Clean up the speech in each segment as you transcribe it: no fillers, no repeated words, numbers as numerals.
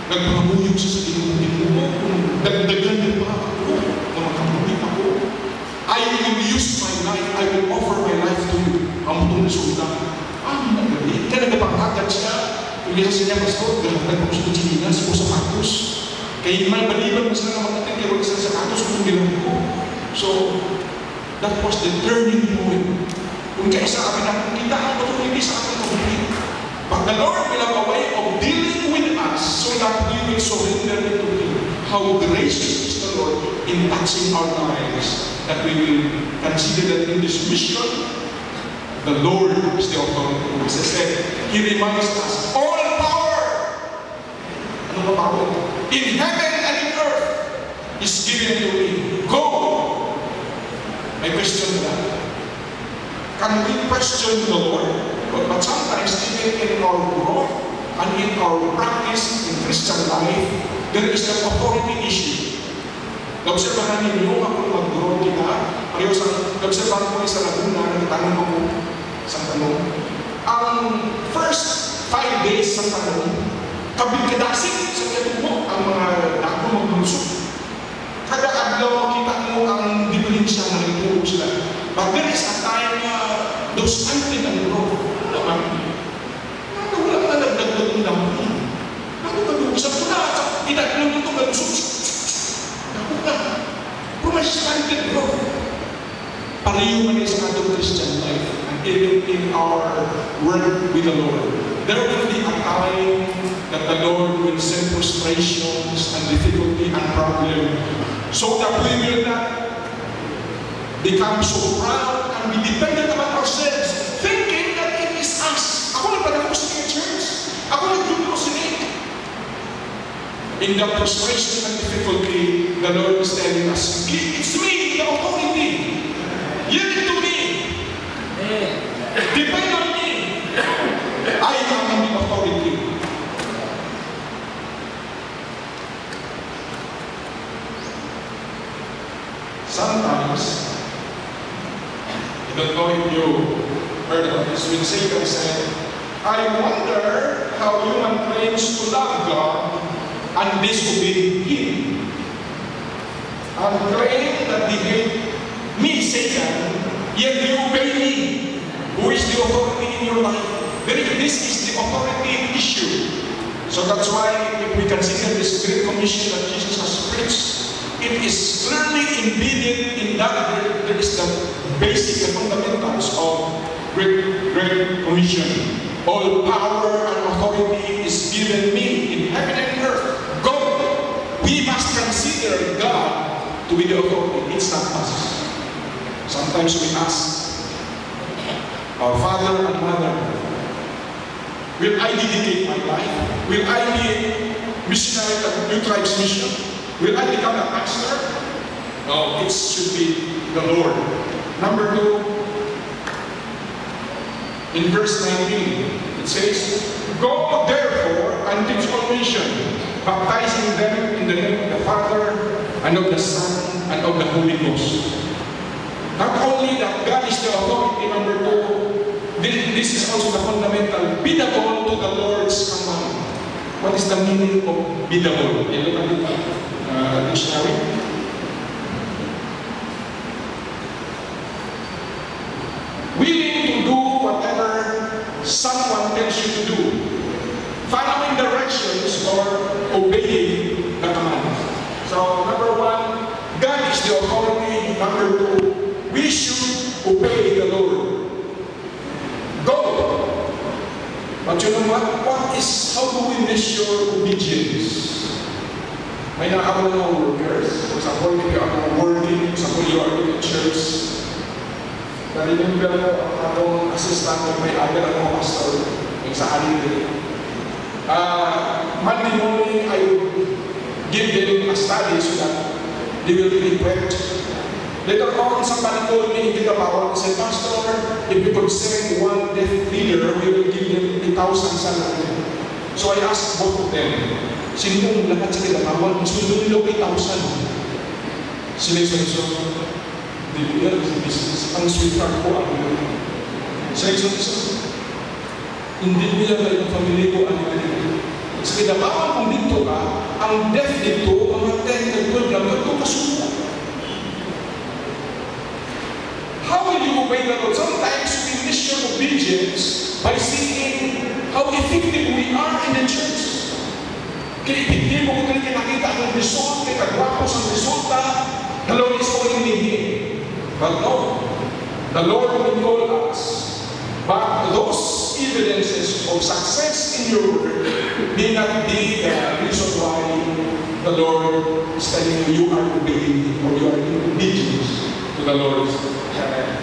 Nagpangabuyog sa sarili mo. Dagdagan niyo pa ako na makabuhay ako. I will use my life. I will offer my life to you. Ang mutong resulta. Nagabi. Kaya nagpangagad siya. Kaya sa niya, Pastor, nagpangagad siya Chinas o sa Patos. Kaya may baliban mas na naman natin kaya wala sa Patos kung ginawin ko. So, that was the turning point. Kung kaya sa akin na, kita ang hindi sa akin kabuhay. But the Lord will have a way of dealing with us so that we will surrender to Him. How gracious is the Lord in touching our lives, that we will consider that in this mission, the Lord is the authority. As I said, He reminds us, all power, ano ba power? In heaven and in earth is given to me. Go! May question na. Can we question the Lord? But sometimes, even in our growth and in our practice in Christian life, there is an authority issue. Naobserbahan ninyo, kung mag-grow kita, pareho sa, naobserbahan ko sa Laguna, nagtanong ako sa tanong. Ang first 5 days sa tanong, kabigkadasig sa katumo ang mga dako maglusok. Kada adlaw kita mo ang diferensya na ito sila. But there is a time na those antin ang growth. Wala ka nagdagdag ng dami. Ako mag-uusap ko na, tinaglang ito mag-uusap. Ako na. Kung may slanted growth. Pareho man sa atong Christian life, and even in our work with the Lord, there will be a time that the Lord will send frustrations and difficulty and problem, so that we will not become so proud and be dependent upon ourselves, thinking that it is us. Ako nagpagano sa church. Ako nagpagano sa in the frustration and difficulty, the Lord is telling us, it's me, the authority. Give it to me. Depend on me. I am the authority. Sometimes, I don't know if you heard about this, when Satan said, I wonder how human claims to love God and disobey Him, and claim that they hate me, Satan, yet you obey me. Who is the authority in your life? This is the authority issue. So that's why if we consider this Great Commission that Jesus has preached, it is clearly embedded in that there is the basic and fundamentals of Great Commission. All power and authority is given me in heaven and earth. Go! We must consider God to be the authority. It's not us. Sometimes we ask our father and mother, will I dedicate my life? Will I be a missionary at New Tribes Mission? Will I become a pastor? No, it should be the Lord. Number 2, in verse 19, it says, Go therefore and teach all nations, baptizing them in the name of the Father, and of the Son, and of the Holy Ghost. Not only that God is the authority, number 2, this is also the fundamental, biddable to the Lord's command. What is the meaning of biddable? You look at the dictionary. Willing to do whatever someone tells you to do, following directions or obeying the command. So, number 1, God is the authority. Number 2, we should obey the Lord. Go! But you know what? How do we measure obedience? May nakakaroon ng workers. For example, if you are working, for example, you are in a church. Na-remember mo ang atong assistant ng may agad ang pastor sa halin. Monday morning, I would give them a study so that they will be equipped. Later on, somebody told me in the power, said, Pastor, if we could send one deaf leader, we will give them 1,000 salary. So I asked both of them, sino mong lahat sa kinabawal, mas gusto nila 8,000. Sila yung hindi nila, ang sweetheart ko ang sila yung hindi nila na yung family ko ang Sa kinabawang kung dito ka, ang death dito, mga 10 to 12 lang, ito kasuko. How will you obey the Lord? Sometimes we miss your obedience by seeing how effective we are in the church. Kaya hindi mo kung nakita ang result, kaya kagwapos ang resulta, the Lord is calling me here. But no, the Lord will call us. But those evidences of success in your work may not be the reason why the Lord is telling you are obeying or you are in obedience to the Lord's command.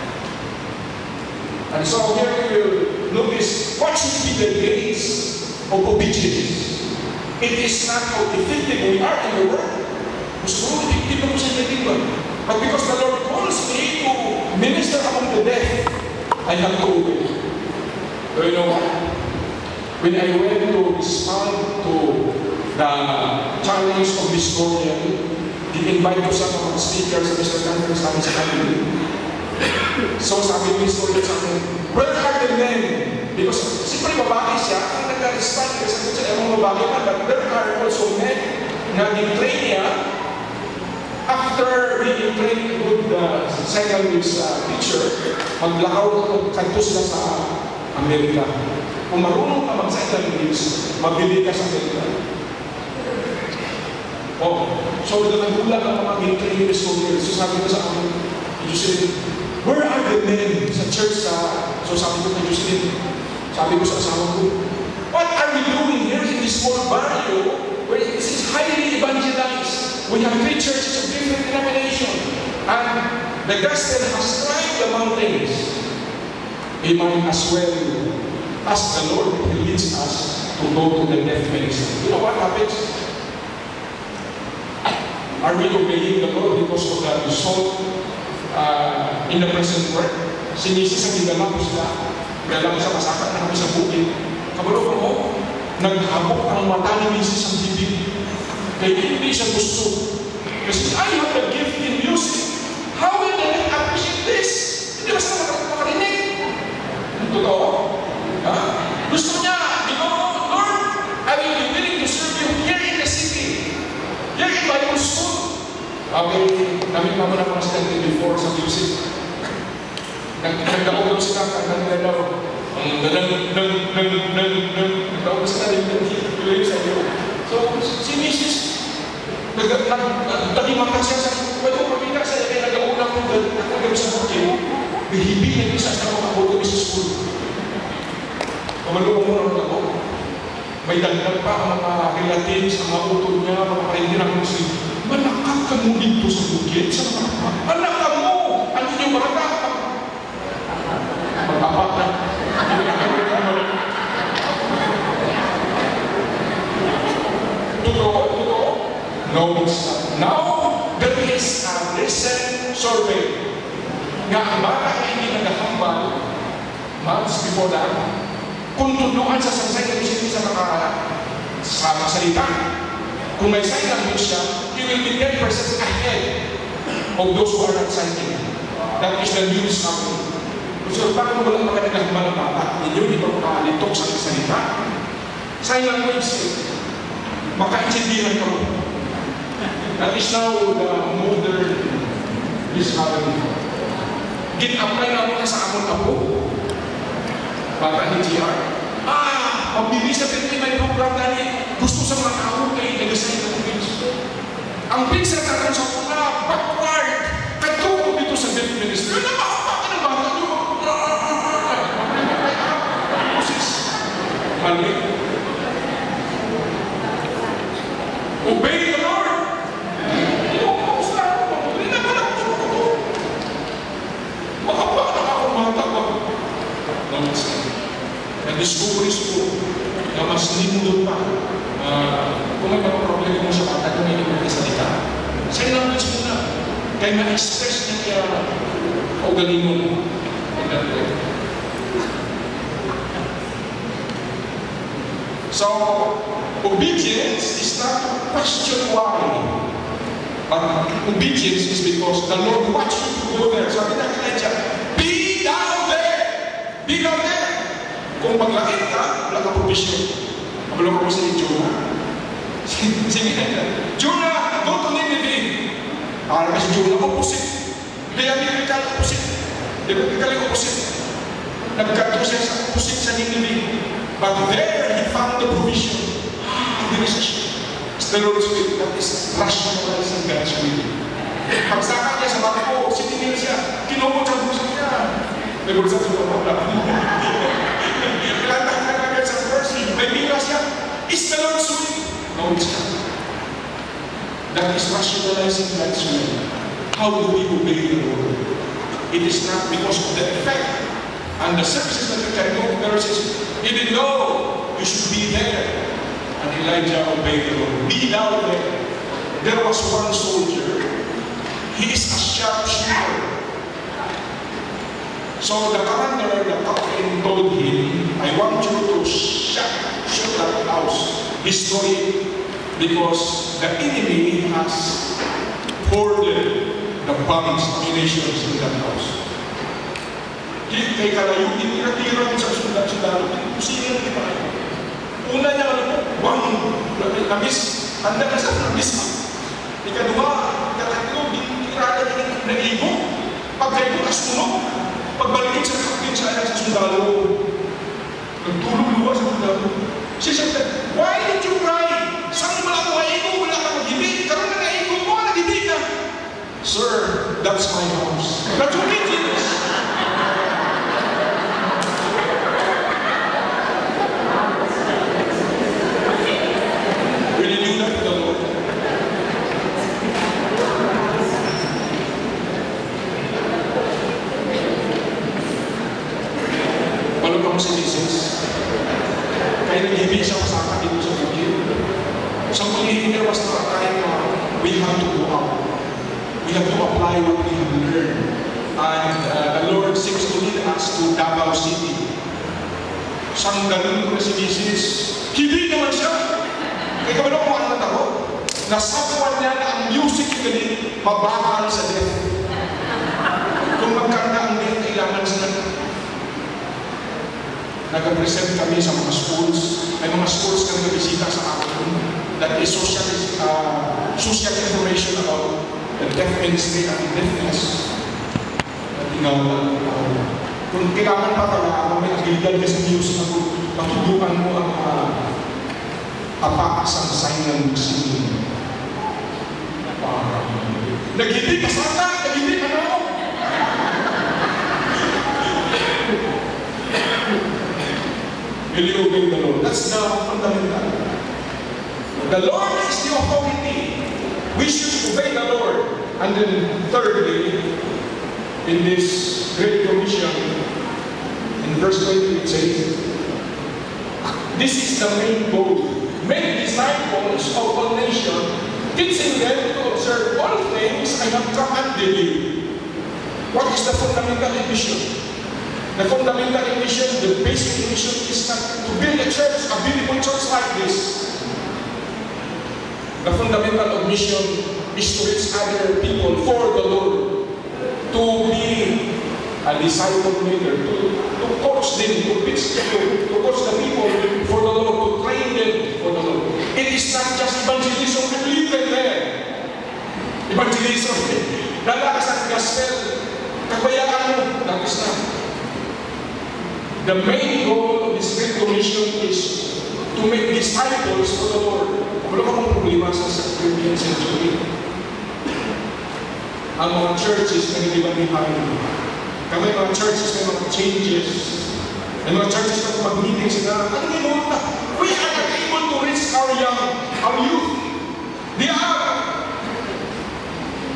And so here we will notice what should be the base of obedience. It is not how effective we are in the work. Gusto mo, effective ako sa effective. But because the Lord calls me to minister among the deaf, I have to obey. Do you know what? When I went to respond to the challenge of Miss Gorian, di-invite ko sa mga speakers sa Mr. Conference namin sa family. So sabi ni Miss Gorian sa akin, where are the men? Because siyempre babae siya, ang nag-respond kasi sa mga babae na, but there are also men na di-train niya after being trained with the sign language teacher, maglakaw at kanto sila sa Amerika. Kung marunong ka mag-sign language, mabili ka sa Amerika. So nagulat ang mga trained soldiers. So sabi ko sa akin, Jocelyn, where are the men sa church so sabi ko kay Jocelyn, sabi ko sa asawa ko, what are we doing here in this small barrio where this is highly evangelized? We have 3 churches of different denominations, and the gospel has climbed the mountains. We might as well ask the Lord to lead us to go to the deaf ministry. You know what happens? Are we obeying the Lord because of the result in the present work? Sinisi sa gigalang sila, galang sa masakat na kami sa bukid. Kabalo ko mo, naghabok ang mata ni Mrs. ang bibig. Kaya hindi siya gusto. Kasi I have a gift in music. How will I appreciate this? Hindi basta makarinig. Totoo? Gusto niya, Lord, I will be willing to serve you here in the city. Here in Bible school. Okay, namin pa muna mga study before sa music. Nagdaog daw sila, kanila daw. Nagdaog sila rin sa iyo. So, si Mrs. Nagtalimata siya sa pwede ko pamilya sa iyo, kaya nag-auna ko gano'n sa bukid. Bihibig na isa sa mga kabuto sa school. Pamalo mo naman ako. May dagdag pa ang mga relatives, ang mga utol niya, mga parindir ang muslim. Manakap ka mo dito sa bukid? Sa mga anak ka mo! Ano yung baraga? Magkapak na. Totoo? No, it's not. Now, there is a recent survey nga ang mga hindi nagahambal months before that, kung tudluan sa sign language sa salita, kung may sign language siya, he will be 10% ahead of those who are not signing. That is the news happening. So, bakit mo wala magandang ng bata? Ninyo, di ba makalitok sa salita? Sign language, makaintindihan ka mo. That is now the modern discovery. Gin-apply na mo na sa amon ako. Bata ni GR. Mabilis na pinili may program na gusto sa mga tao kay nag-assign na language. Ang pinsa ka sa mga backward, katulong dito sa deaf ministry. Napakapakan ng bata nyo. Mali. Obey the Lord. Na-discovery ko na mas nindot pa kung may mga problema mo sa bata kung hindi mo salita. Sign language muna. Kaya ma-express niya kaya ugaling mo. So, obedience is not to question why. But obedience is because the Lord wants you to go there. Sabi na kanya, be down there! Be down there! Kung maglakit ka, wala ka provision. Kabalo ko si Jonah. Sige, Jonah, go to Nineveh. Para kasi Jonah, opposite. Diametrical opposite. Diametrical opposite. Nagkato siya sa opposite sa Nineveh. But there, he found the provision. Hindi na siya. It's the Lord's will. That is rationalizing God's will. Pagsaka niya sa bako, sitingin siya, kinumot sa puso niya. May bulsa sa pamabla. Ilantak na kagad sa verse, may mira siya. It's the Lord's will. No, it's not. That is rationalizing God's will. How do we obey the Lord? It is not because of the effect and the services that we can do. There is, even though you should be there, and Elijah obeyed the Lord. Be thou there. There was one soldier. He is a sharpshooter. So the commander, the captain, told him, I want you to shoot that house, destroy it, because the enemy has hoarded the bombs, ammunitions in that house. Kaya kalayutin, tira-tira sa sundalo, kusinin ang iba. Una niya, nabis, handa na siya, nabis. Ikaduha, ikatatlo, tirada niya, nag-ibo. Pagkaibo, nasunog. Pagbalikin sa kapatid sa sundalo, nagtulog luwa sa sundalo. She said, why did you cry? Saan mo lang maigo? Wala ka mag-ibig. Karoon na naigo mo, nag-ibig ka. Sir, that's my house. That's what it is. Really knew that to the Lord. Palugong si Jesus. Kaya nag-ibig siya kasama dito sa bukid. Sa muli, there was not a time we have to go out. We have to apply what we have learned. And the Lord seems to lead us to Davao City. Siyang ganun ko na si Jesus. Hindi naman siya. Kaya kabalo ko ang nataro. Nasakuan niya na ang music ganit mabakal sa death. Kung magkanda ang death, kailangan sa nag-present kami sa mga schools. May mga schools kami nabisita sa akin. That is social information about the deaf ministry and deafness. Kung kailangan pa pala, may agilidad ka sa news na matutukan mo ang apakasang sign ng singing. Nag-ibig ka sana! Nag-ibig ka na! Will you obey the Lord? That's the fundamental. The Lord is the authority. We should obey the Lord. And then thirdly, in this great commission, in verse 20 it says, this is the main goal. Make disciples of all nations, teaching them to observe all things I have commanded you. What is the fundamental mission? The fundamental mission, the basic mission is not to build a church, a beautiful church like this. The fundamental mission is to reach other people for the Lord, to be a disciple leader, to coach them, to teach them, to coach the people for the Lord, to train them for the Lord. It is not just evangelism, we leave them there. Evangelism, lalakas ang gospel, kabayaan mo, that is not. The main goal of this great commission is to make disciples for the Lord. Wala ka mong problema sa 13th century. Ang mga churches na nilibang-lihain. Kami mga churches may mga changes. May mga churches na mag-meeting sila. Ano yung mga? We are not able to reach our youth.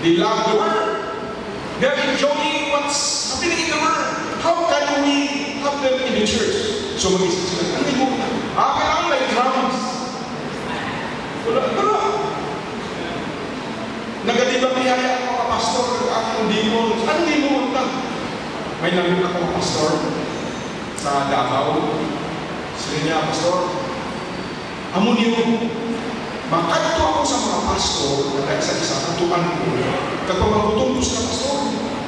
They love the Word. They are enjoying what's happening in the Word. How can we have them in the church? So mag-isip sila. Ano yung mga? Kailangan may drums. Wala. Nagalibang niyaya ang mga pastor, ang demons. Ano demon na? May narinig ako mga pastor sa Davao. Sila niya, pastor, amo niyo, makadto ako sa mga pastor na isa-isa katuan ko. Kapag magutumbos ka, pastor,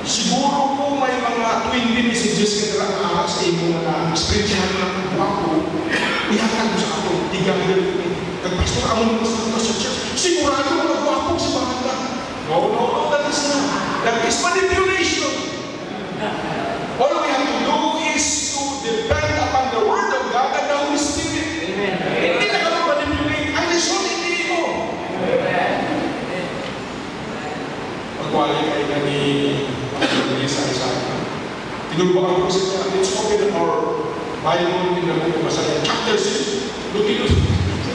siguro po may mga 20 messages ka nilang sa imo na experience na ng buha ko. ihatag mo sa ako, i-gather me. Nagpastor ako ng sa church. Sigurado mo nagwapong si Bahanda. No, that is not. That is manipulation. All we have to do is to depend upon the Word of God and the Holy Spirit. Hindi na ka manipulate. Ang result, hindi mo. Mag-qualify na ni isa-isa. Tinulungan ko siya. It's open in our Bible in the book of Isaiah. Chapter 6. Look at it.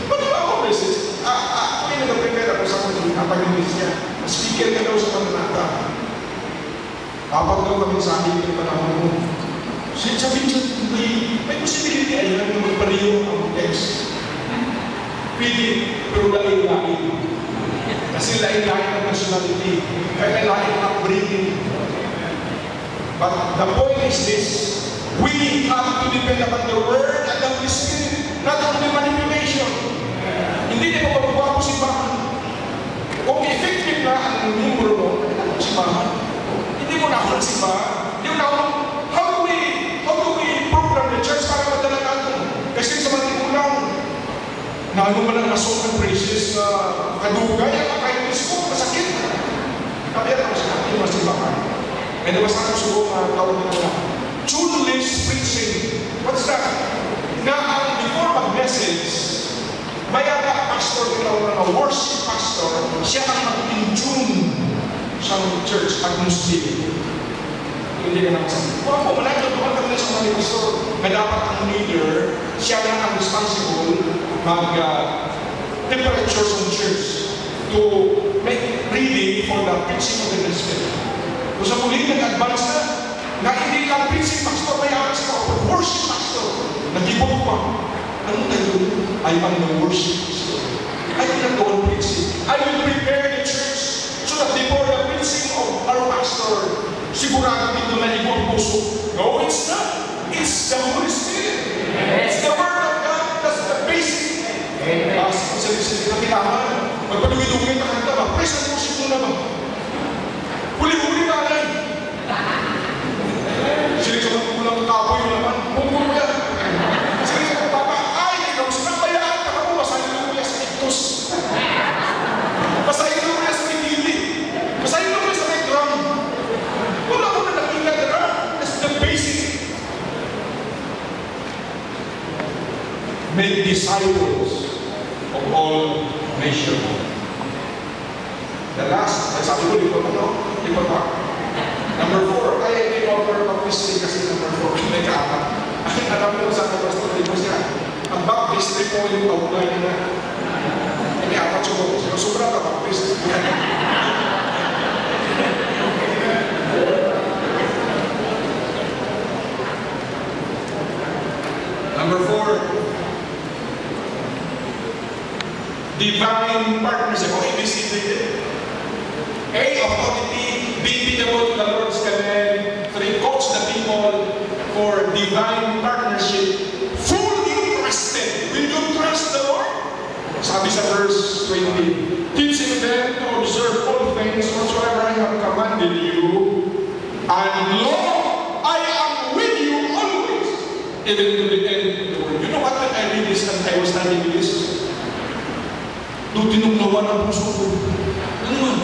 Ba't ba ako message? Ako yung nag-prepare ako sa mga kapag-inis niya. Speaker ka daw sa pananata. Kapag daw kami sa akin yung panahon mo. Sabihin siya, may posibility ay lang na magpariyo ang text. Pili, pero lain-lain. Kasi lain-lain ang nationality. Kaya lain ang upbringing. But the point is this, we have to depend upon the Word and the Holy Spirit, not on the manipulation. Hindi na mapapagawa ko si Bahan. Kung effective na ang membro mo, hindi na ako si Bahan. Hindi mo na ako si Bahan. Hindi mo na ako, how do we program the church para madala natin? Kasi sa mga tigulang, na ano man ang nasong praises na kadugay, ang kakainis ko, masakit. Kaya ako sa akin, mas si Bahan. And there was also tawag nila, tuneless preaching. What's that? Na before mag-message, may pastor nila na worship pastor, siya ang mag-in-tune sa church atmosphere. Hindi ka naman sabi. Kung ako, managdoon kami sa mga pastor na dapat ang leader, siya lang ang responsible mag-temperature sa church to make ready for the preaching of the gospel. Kung sa muli, nag-advance na hindi lang preaching pastor, may aras ka, worship pastor. Nag-ibot pa. Ano tayo? I am the worship pastor. I will not go on preaching. I will prepare the church so that before the preaching of our pastor, sigurado dito na ibang puso. No, it's not. It's the Holy Spirit. It's the Word of God. That's the basic. Sa kailangan, magpaduwi-duwi na kanta ba? Praise and worship mo naman. Huli-huli ka alay. Sili sa mga kulang kapoy mo naman. Pungkul mo yan. Sili sa mga papa, ay, ikaw sinabayaan ka mo. Masahin mo yan sa iktos. Masahin mo yan sa kitili. Masahin mo yan sa may drum. Wala mo na nakita na drum. That's the basic. Make disciples of all nations. The last, ay sabi ko, lipat pa. Number 4, kaya hindi over baptistry kasi number 4, may kaapat. Ang alam mo sa akin, pastor, lipas niya. Ang baptistry po yung outline na. May apat siya ko. Sobra ka baptistry. Number 4, divine partnership. O, ABC. A, authority. B, be devoted to the Lord's command. 3, coach the people for divine partnership. Fully trusted. Will you trust the Lord? Sabi sa verse 20, teaching them to observe all things whatsoever I have commanded you. And lo, I am with you always, even to the end of the world. You know what? When I read this and I was studying this, doon tinugnawan ang puso ko. Ano man?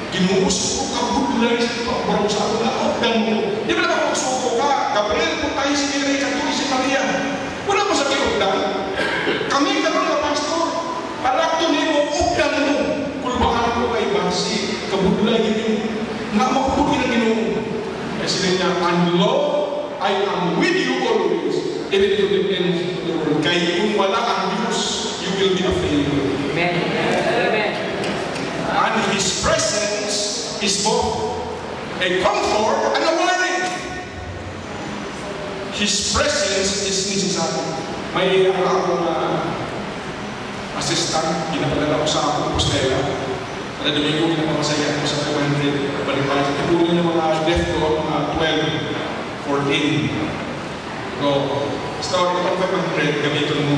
Ginuuso ko, kabudlay sa ito, barong sa ako na, dan mo. Di ba naman magsuko ka? Gabriel, kung tayo si Mary, katuloy si Maria. Wala mo sa kinugdan. Kami ka mga pastor. Palakto niyo mo, ugdan mo. Kulbahan ko kay Basi, kabudlay niyo. Nga makapugin na ginuo. Kasi niya, and lo, I am with you always, even to the end of the world. Kaya kung wala ang Diyos, you will be a failure. Amen. Amen. And His presence is both a comfort and a warning. His presence is necessary. May ako na assistant, ginapadala ko sa Compostela. Kada Domingo, ginapamasaya ko sa 200. Balik-balik. Tulungan ng mga deaf ko, mga 12, 14. So, start ko 500, gamitin mo.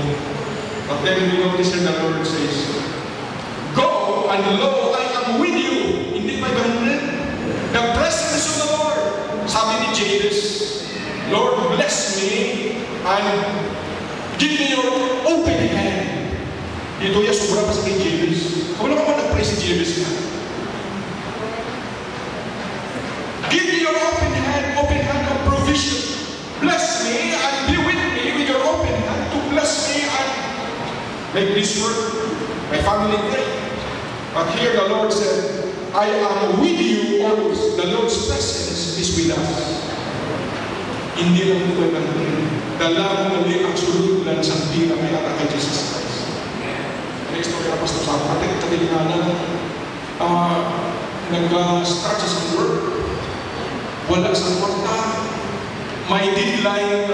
But then we notice that the Lord says, go and lo, I am with you. Hindi 500. The presence of the Lord. Sabi ni Jabez, Lord bless me and Give me your open hand. Dito yan, sobra pa sa kay Jabez. Kung ano ka nag-pray si Jabez na. Give me your open hand of provision. Bless me and be with me with your open hand to bless me and make this work, my family great. But here the Lord said, I am with you always. The Lord's presence is with us. Hindi lang ito ang dala mo muli ang sululan sa tira may ata kay Jesus Christ. Next story na pastor sa ating katilinganan. Nag-start sa work. Wala sa kwarta. May deadline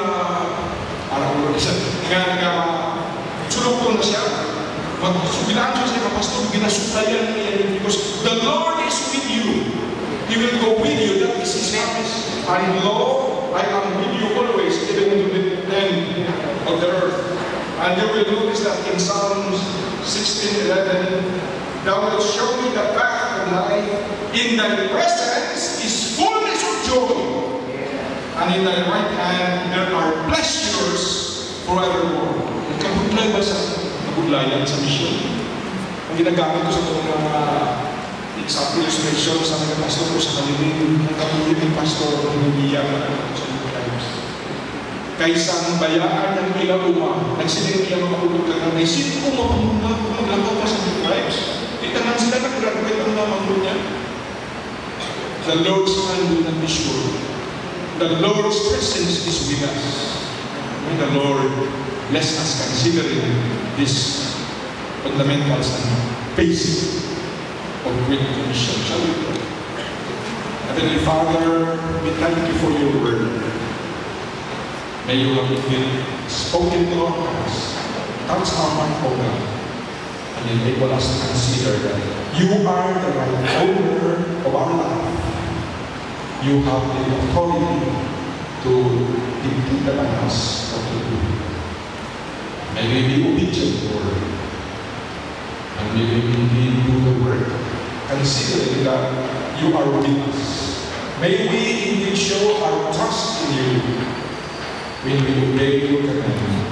sulog ko na siya. Magsubilaan siya sa pastor, ginasuklayan niya because the Lord is with you. He will go with you. That is His promise. And lo, I am with you always, even to the end of the earth. And you will notice that in Psalms 16:11, thou wilt show me the path of life. In thy presence is fullness of joy. And in thy right hand there are pleasures forevermore. Kabudlay ba sa kabudlayan sa misyon? Ang ginagamit ko sa mga example illustration sa mga pastor ko sa kaliling, ang kapulibing pastor ng Lumiyak sa mga times. Kaysa bayaan ng ilauma, nagsiling niya mga kapulutan na may sino kung mapamuna kung maglakaw pa sa mga tribes. Itanan sila nag-graduate ang namang niya. The Lord's hand will not be sure. The Lord's presence is with us. May the Lord bless us considering this fundamentals and basic of Great Commission. Shall we pray? Heavenly Father, we thank you for your word. May you have been spoken to our hearts. Touch our heart, O God, and enable us to consider that you are the right owner of our life. You have the authority to dictate upon us what to do. May we be obedient, Lord, and may we indeed do the work, considering that you are with us. May we indeed show our trust in you when we obey your command.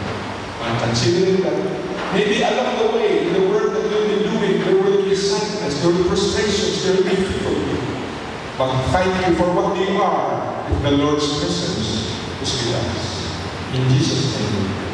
And considering that maybe along the way, the work that we'll be doing, there will be sadness, there will be frustrations, there will be difficulty. But thank you for what they are if the Lord's presence is with us. In Jesus' name.